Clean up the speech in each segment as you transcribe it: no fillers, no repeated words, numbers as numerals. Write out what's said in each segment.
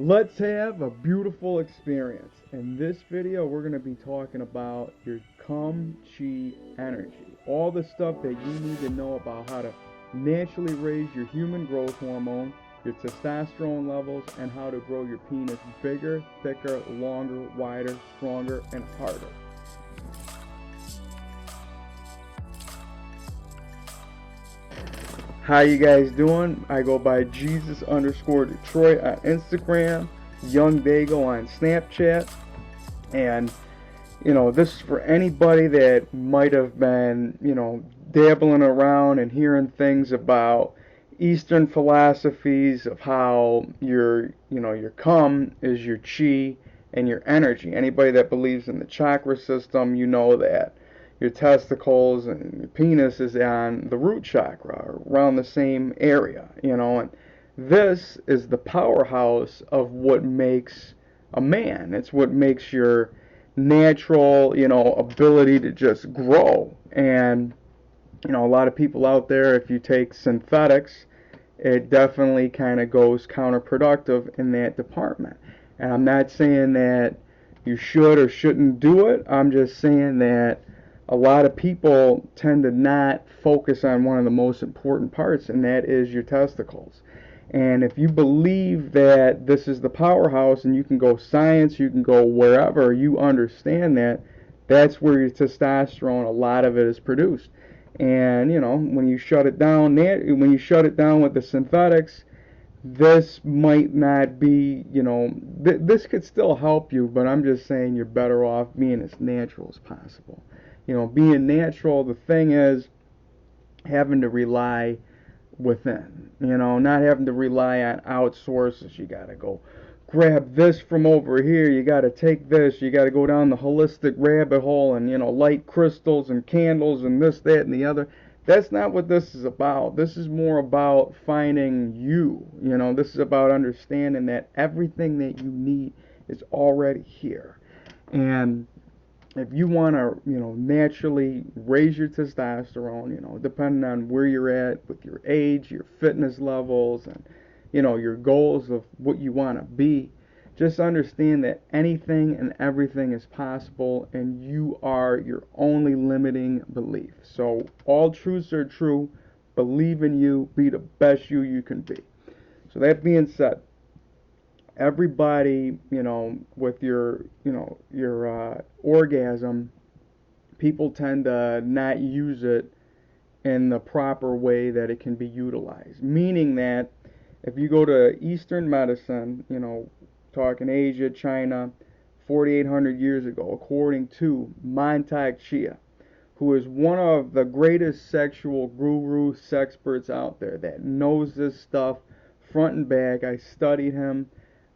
Let's have a beautiful experience. In this video, we're going to be talking about your Cum Chi Energy. All the stuff that you need to know about how to naturally raise your human growth hormone, your testosterone levels, and how to grow your penis bigger, thicker, longer, wider, stronger, and harder. How you guys doing? I go by Jesus_Detroit on Instagram, YoungDayGo on Snapchat, and this is for anybody that might have been, dabbling around and hearing things about Eastern philosophies of how your cum is your chi and your energy. Anybody that believes in the chakra system, you know that your testicles and your penis is on the root chakra, around the same area, and this is the powerhouse of what makes a man. It's what makes your natural, ability to just grow. And, a lot of people out there, if you take synthetics, it definitely kind of goes counterproductive in that department. And I'm not saying that you should or shouldn't do it. I'm just saying that a lot of people tend to not focus on one of the most important parts, and that is your testicles. And if you believe that this is the powerhouse and you can go science, you can go wherever, you understand that that's where your testosterone, a lot of it is produced. And when you shut it down, with the synthetics, this might not be, this could still help you, but I'm just saying you're better off being as natural as possible. Being natural, the thing is having to rely within, not having to rely on outsources. You got to go grab this from over here, you got to take this, you got to go down the holistic rabbit hole and, light crystals and candles and this, that, and the other. That's not what this is about. This is more about finding you. This is about understanding that everything that you need is already here. And if you want to, naturally raise your testosterone, depending on where you're at with your age, your fitness levels, and, your goals of what you want to be, just understand that anything and everything is possible, and you are your only limiting belief. So all truths are true. Believe in you. Be the best you can be. So that being said, everybody, with your orgasm, people tend to not use it in the proper way that it can be utilized. Meaning that if you go to Eastern medicine, talking Asia, China, 4,800 years ago, according to Mantak Chia, who is one of the greatest sexual guru sexperts out there that knows this stuff front and back. I studied him.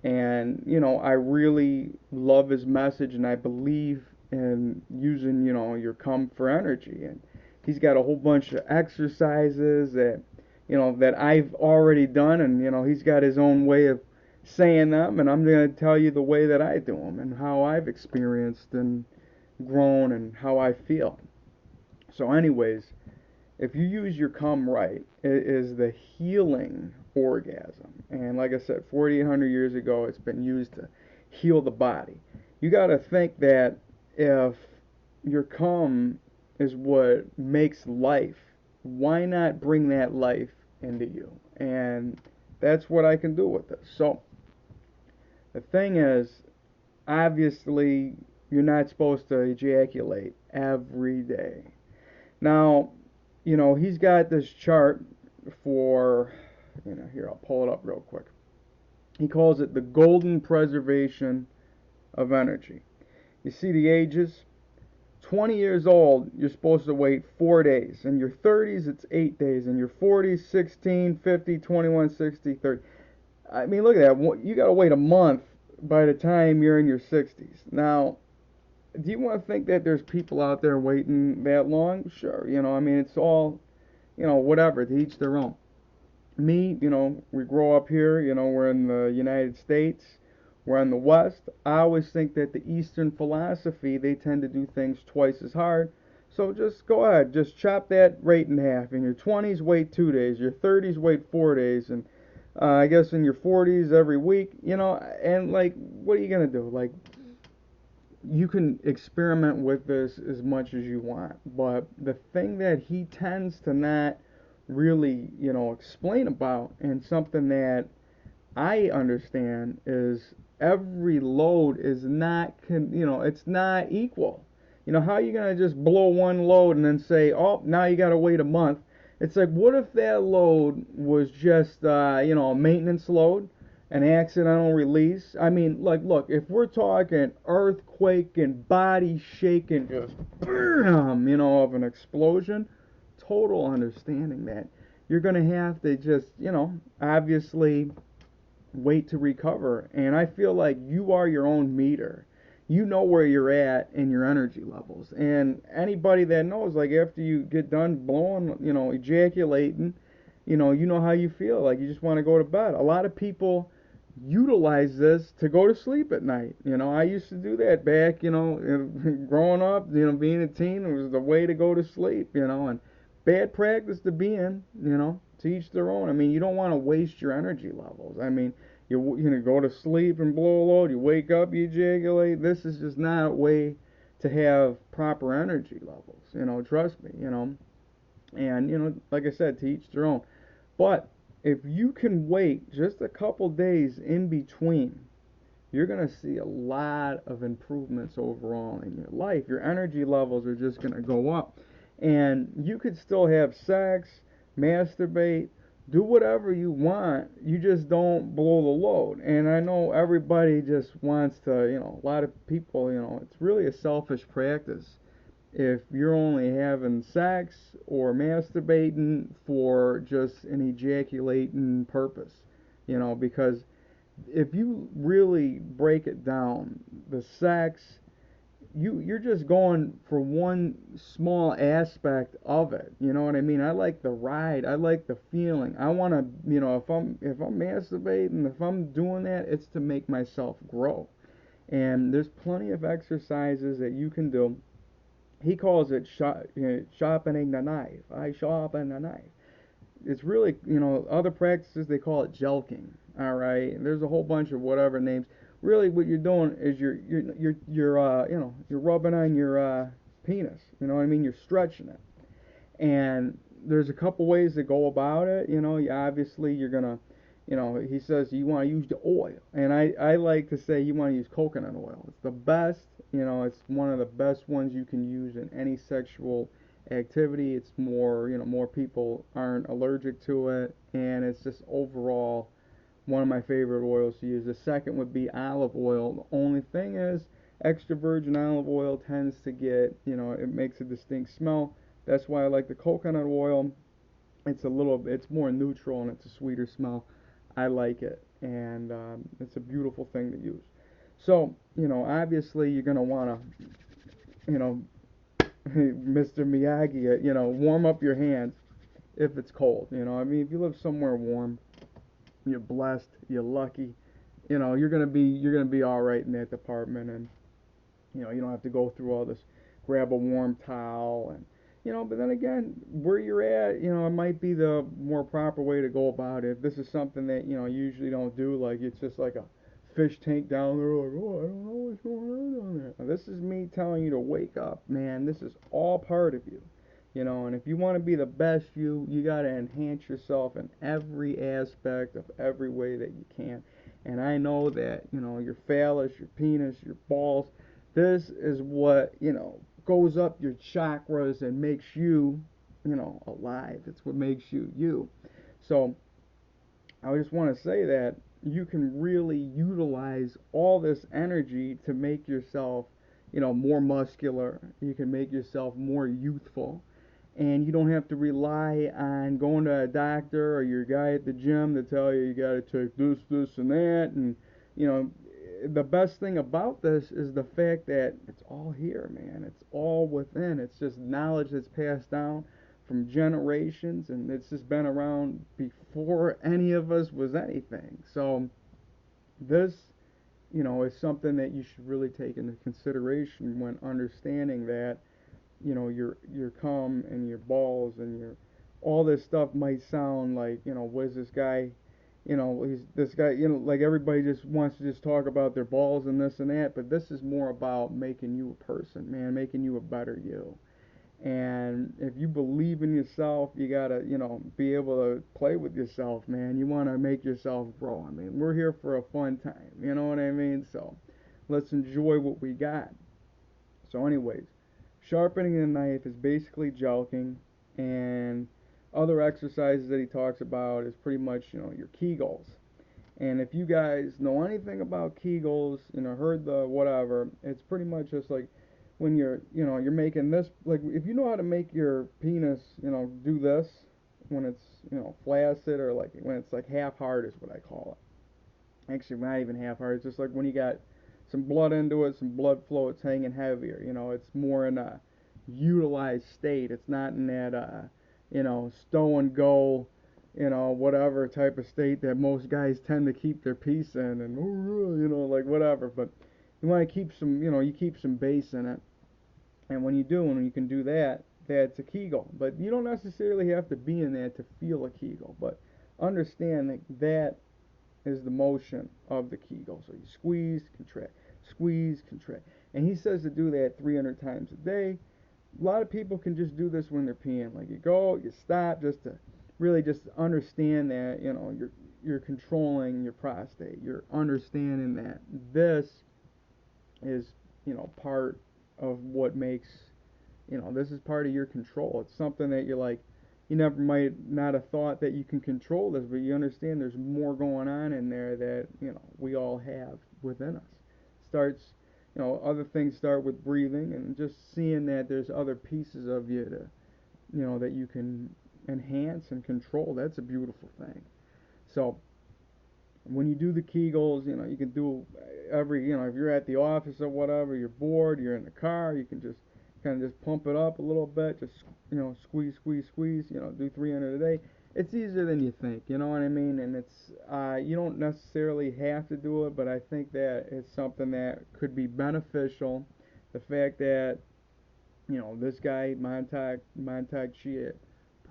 And, I really love his message, and I believe in using, your cum for energy. And he's got a whole bunch of exercises that, that I've already done, and, he's got his own way of saying them, and I'm going to tell you the way that I do them and how I've experienced and grown and how I feel. So anyways, if you use your cum right, it is the healing orgasm. And like I said, 4,800 years ago, it's been used to heal the body. You got to think that if your cum is what makes life, why not bring that life into you? And that's what I can do with this. So the thing is, obviously, you're not supposed to ejaculate every day. Now, he's got this chart for, here, I'll pull it up real quick. He calls it the golden preservation of energy. You see the ages? 20 years old, you're supposed to wait 4 days. In your 30s, it's 8 days. In your 40s, 16, 50, 21, 60, 30. I mean, look at that. You got to wait a month by the time you're in your 60s. Now, do you want to think that there's people out there waiting that long? Sure. It's all, whatever, to each their own. Me, we grow up here, we're in the United States, we're in the West. I always think that the Eastern philosophy, they tend to do things twice as hard. So just go ahead, just chop that rate in half. In your 20s, wait 2 days. Your 30s, wait 4 days. And I guess in your 40s every week, and like, what are you gonna do? Like, you can experiment with this as much as you want, but the thing that he tends to not really, explain about, and something that I understand, is every load is not, it's not equal. How are you gonna just blow one load and then say, oh, now you gotta wait a month? It's like, what if that load was just, a maintenance load, an accidental release? I mean, like, look, if we're talking earthquake and body shaking, just, of an explosion, total understanding that you're gonna have to just, obviously wait to recover. And I feel like you are your own meter. You know where you're at in your energy levels. And anybody that knows, like, after you get done blowing, ejaculating, you know how you feel. Like, you just want to go to bed. A lot of people utilize this to go to sleep at night. I used to do that back, growing up, being a teen, it was the way to go to sleep, and bad practice to be in, to each their own. I mean, you don't want to waste your energy levels. I mean, you go to sleep and blow a load, you wake up, you ejaculate. This is just not a way to have proper energy levels. Trust me. And like I said, to each their own. But if you can wait just a couple days in between, you're going to see a lot of improvements overall in your life. Your energy levels are just going to go up. And you could still have sex, masturbate, do whatever you want. You just don't blow the load. And I know everybody just wants to, a lot of people, it's really a selfish practice if you're only having sex or masturbating for just an ejaculating purpose, because if you really break it down, the sex, you're just going for one small aspect of it. You know what I mean? I like the ride. I like the feeling. I want to, if I'm masturbating, if I'm doing that, it's to make myself grow. And there's plenty of exercises that you can do. He calls it sharpening the knife. I sharpen the knife. It's really, other practices they call it jelqing. All right, and there's a whole bunch of whatever names. Really, what you're doing is you're rubbing on your penis. You know what I mean? You're stretching it, and there's a couple ways to go about it. Obviously you're gonna, he says you want to use the oil, and I like to say you want to use coconut oil. It's the best. It's one of the best ones you can use in any sexual activity. It's more, more people aren't allergic to it, and it's just overall one of my favorite oils to use. The second would be olive oil. The only thing is, extra virgin olive oil tends to get, it makes a distinct smell. That's why I like the coconut oil. It's more neutral and it's a sweeter smell. I like it, and it's a beautiful thing to use. So, obviously you're gonna wanna, Mr. Miyagi, warm up your hands if it's cold. I mean, if you live somewhere warm, you're blessed, you're lucky. You're gonna be all right in that department, and you don't have to go through all this. Grab a warm towel, and But then again, where you're at, it might be the more proper way to go about it. If this is something that you usually don't do, like it's just like a fish tank down there, like, oh, I don't know what's going on down there. Now, this is me telling you to wake up, man. This is all part of you. And if you want to be the best you got to enhance yourself in every aspect of every way that you can. And I know that, your phallus, your penis, your balls, this is what, goes up your chakras and makes you, alive. It's what makes you you. So I just want to say that you can really utilize all this energy to make yourself, more muscular. You can make yourself more youthful. And you don't have to rely on going to a doctor or your guy at the gym to tell you got to take this, this, and that. And, the best thing about this is the fact that it's all here, man. It's all within. It's just knowledge that's passed down from generations, and it's just been around before any of us was anything. So this, is something that you should really take into consideration when understanding that, your cum and your balls and your all this stuff might sound like, what is this guy, he's this guy, like everybody just wants to just talk about their balls and this and that, but this is more about making you a person, man, making you a better you. And if you believe in yourself, you gotta, be able to play with yourself, man. You wanna make yourself grow. I mean, we're here for a fun time, you know what I mean? So let's enjoy what we got. So, anyways, sharpening the knife is basically jelqing, and other exercises that he talks about is pretty much, your Kegles. And if you guys know anything about Kegels, heard the whatever, it's pretty much just like when you're making this, like if you know how to make your penis, do this when it's, flaccid, or like when it's like half hard is what I call it. Actually, not even half hard. It's just like when you got some blood into it, some blood flow, it's hanging heavier. It's more in a utilized state. It's not in that, stow and go, whatever type of state that most guys tend to keep their piece in, and like whatever. But you want to keep some, you keep some bass in it. And when you can do that, that's a Kegel. But you don't necessarily have to be in that to feel a Kegel. But understand that that is the motion of the Kegel. So you squeeze, contract. And he says to do that 300 times a day. A lot of people can just do this when they're peeing. Like you go, you stop, just to really just understand that, you're controlling your prostate. You're understanding that this is, part of what makes, this is part of your control. It's something that you're like, you never might not have thought that you can control this, but you understand there's more going on in there that, we all have within us. Starts, other things start with breathing and just seeing that there's other pieces of you to, that you can enhance and control. That's a beautiful thing. So when you do the Kegels, you can do every, if you're at the office or whatever, you're bored, you're in the car, you can just kind of just pump it up a little bit, just, squeeze, do 300 a day. It's easier than you think, you know what I mean? And it's, you don't necessarily have to do it, but I think that it's something that could be beneficial. The fact that, this guy, Mantak Chia,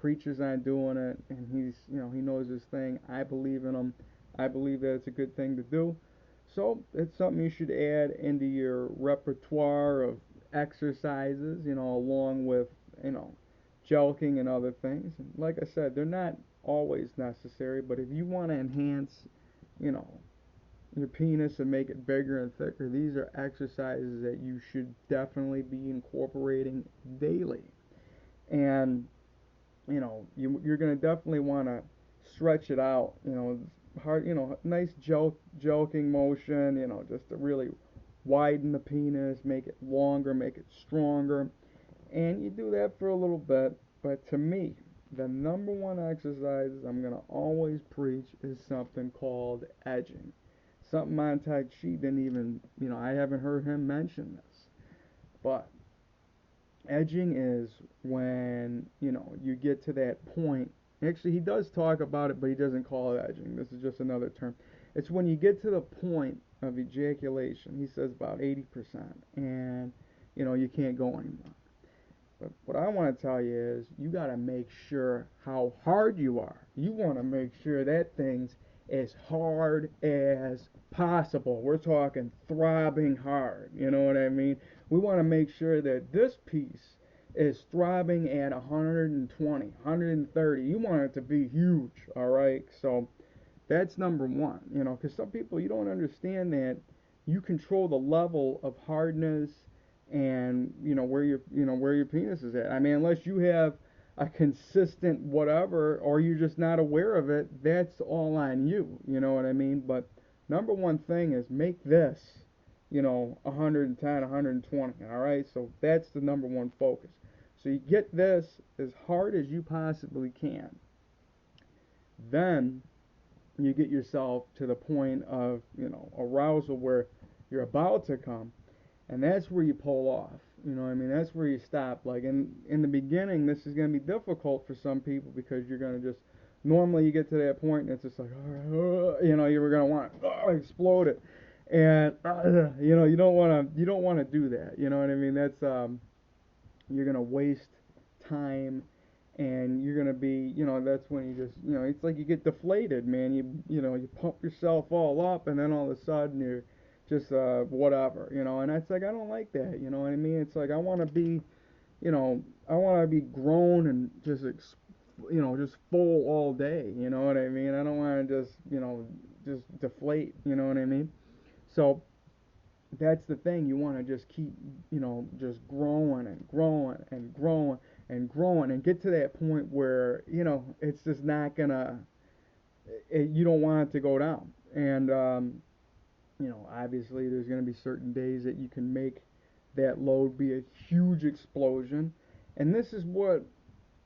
preaches on doing it, and he's, he knows his thing. I believe in him. I believe that it's a good thing to do. So it's something you should add into your repertoire of exercises, along with, jelqing and other things. And like I said, they're not always necessary, but if you want to enhance, you know, your penis and make it bigger and thicker, these are exercises that you should definitely be incorporating daily. And you're going to definitely want to stretch it out, hard, nice jelqing motion, just to really widen the penis, make it longer, make it stronger. And you do that for a little bit. But to me, the number one exercise I'm going to always preach is something called edging. Something Mantak Chia didn't even, I haven't heard him mention this. But edging is when, you get to that point. Actually, he does talk about it, but he doesn't call it edging. This is just another term. It's when you get to the point of ejaculation. He says about 80%. And, you can't go anymore. But what I want to tell you is you got to make sure how hard you are. You want to make sure that thing's as hard as possible. We're talking throbbing hard. You know what I mean? We want to make sure that this piece is throbbing at 120, 130. You want it to be huge, all right? So that's number one, because some people, you don't understand that you control the level of hardness and where your penis is at. I mean, unless you have a consistent whatever, or you're just not aware of it, that's all on you. You know what I mean? But number one thing is make this, 110, 120. All right, so that's the number one focus. So you get this as hard as you possibly can. Then you get yourself to the point of arousal where you're about to come. And that's where you pull off. You know what I mean? That's where you stop. Like in the beginning, this is going to be difficult for some people because you're going to just, normally you get to that point and it's just like, you were going to want to explode it. And, you don't want to do that. You know what I mean? That's, you're going to waste time and you're gonna be, that's when you just, it's like you get deflated, man. You pump yourself all up, and then all of a sudden you're just whatever, and it's like I don't like that, you know what I mean? It's like I want to be, I want to be grown and just just full all day, you know what I mean? I don't want to just, just deflate, you know what I mean? So that's the thing. You want to just keep, just growing and growing and growing and growing and get to that point where, it's just not gonna, you don't want it to go down. And, obviously there's going to be certain days that you can make that load be a huge explosion. And this is what,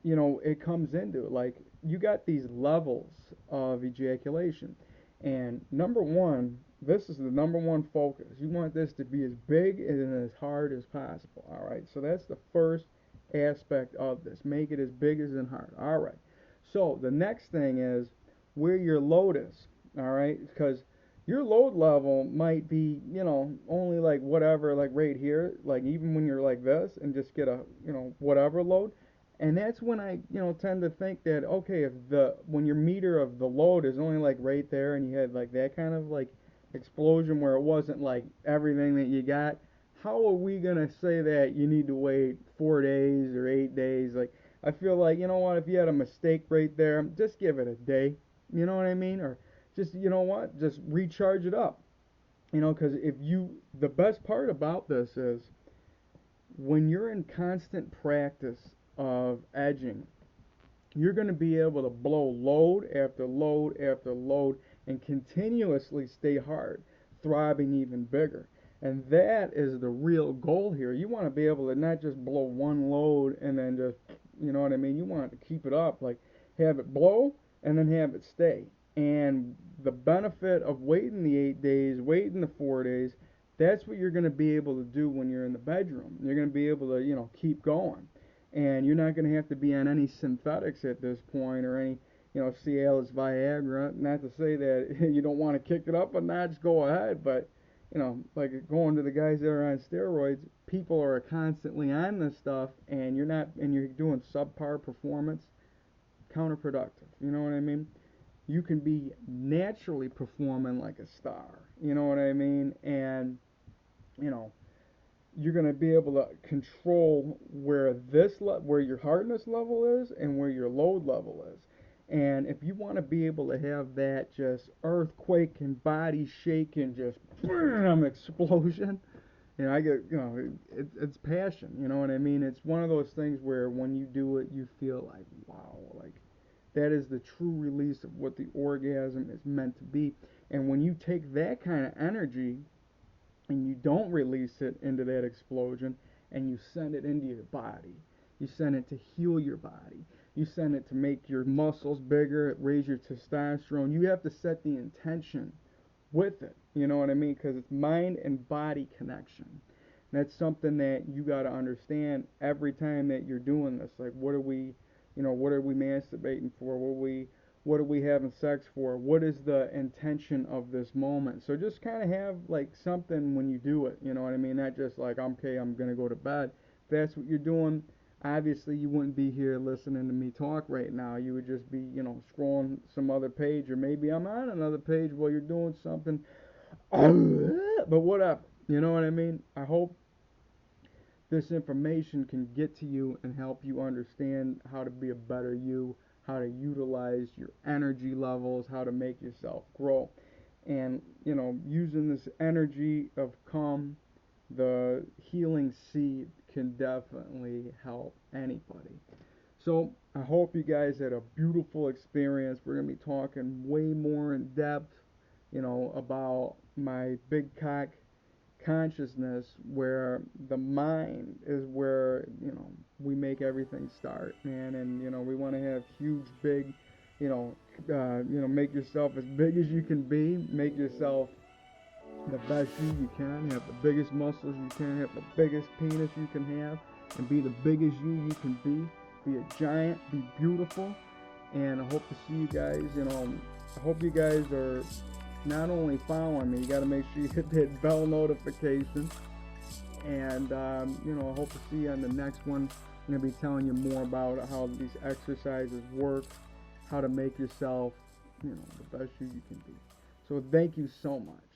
it comes into. Like, you got these levels of ejaculation. And number one, this is the number one focus. You want this to be as big and as hard as possible. All right. So that's the first aspect of this. Make it as big as and hard. All right. So the next thing is where your load is. All right. Because your load level might be, only like whatever, like right here, like even when you're like this and just get a, whatever load. And that's when I, tend to think that, okay, if when your meter of the load is only like right there and you had like that kind of like explosion where it wasn't like everything that you got, how are we going to say that you need to wait 4 days or 8 days? Like, I feel like, you know what, if you had a mistake right there, just give it a day. You know what I mean? Or just, just recharge it up. Because the best part about this is when you're in constant practice of edging, you're going to be able to blow load after load after load and continuously stay hard, throbbing even bigger. And that is the real goal here. You want to be able to not just blow one load and then just, you know what I mean? You want to keep it up, like have it blow and then have it stay. And the benefit of waiting the 8 days, waiting the 4 days, that's what you're going to be able to do when you're in the bedroom. You're going to be able to, keep going. And you're not going to have to be on any synthetics at this point or any, cialis, viagra. Not to say that you don't want to kick it up a notch, go ahead. But, like going to the guys that are on steroids, people are constantly on this stuff, and you're doing subpar performance, counterproductive. You know what I mean? You can be naturally performing like a star. You know what I mean? And, you know, you're going to be able to control where your hardness level is and where your load level is. And if you want to be able to have that just earthquake and body shaking, just bam, explosion, I get, it's passion. You know what I mean? It's one of those things where when you do it, you feel like, wow, like that is the true release of what the orgasm is meant to be. And when you take that kind of energy and you don't release it into that explosion and you send it into your body, you send it to heal your body, you send it to make your muscles bigger, raise your testosterone. You have to set the intention with it, you know what I mean? Because it's mind and body connection. And that's something that you got to understand every time that you're doing this. Like, what are we masturbating for? What are we having sex for? What is the intention of this moment? So just kind of have like something when you do it, you know what I mean? Not just like, okay, I'm gonna go to bed. If that's what you're doing, obviously you wouldn't be here listening to me talk right now. You would just be, scrolling some other page, or maybe I'm on another page while you're doing something. But whatever, you know what I mean? I hope this information can get to you and help you understand how to be a better you, how to utilize your energy levels, how to make yourself grow. And, using this energy of cum, the healing seed can definitely help anybody. So I hope you guys had a beautiful experience. We're going to be talking way more in depth, about my big cock consciousness, where the mind is where we make everything start, man. And we want to have huge, big, make yourself as big as you can be, make yourself the best you can, have the biggest muscles you can, have the biggest penis you can have, and be the biggest you can be a giant, be beautiful. And I hope to see you guys. I hope you guys are not only following me, you got to make sure you hit that bell notification. And, I hope to see you on the next one going to be telling you more about how these exercises work, how to make yourself, the best you can be. So thank you so much.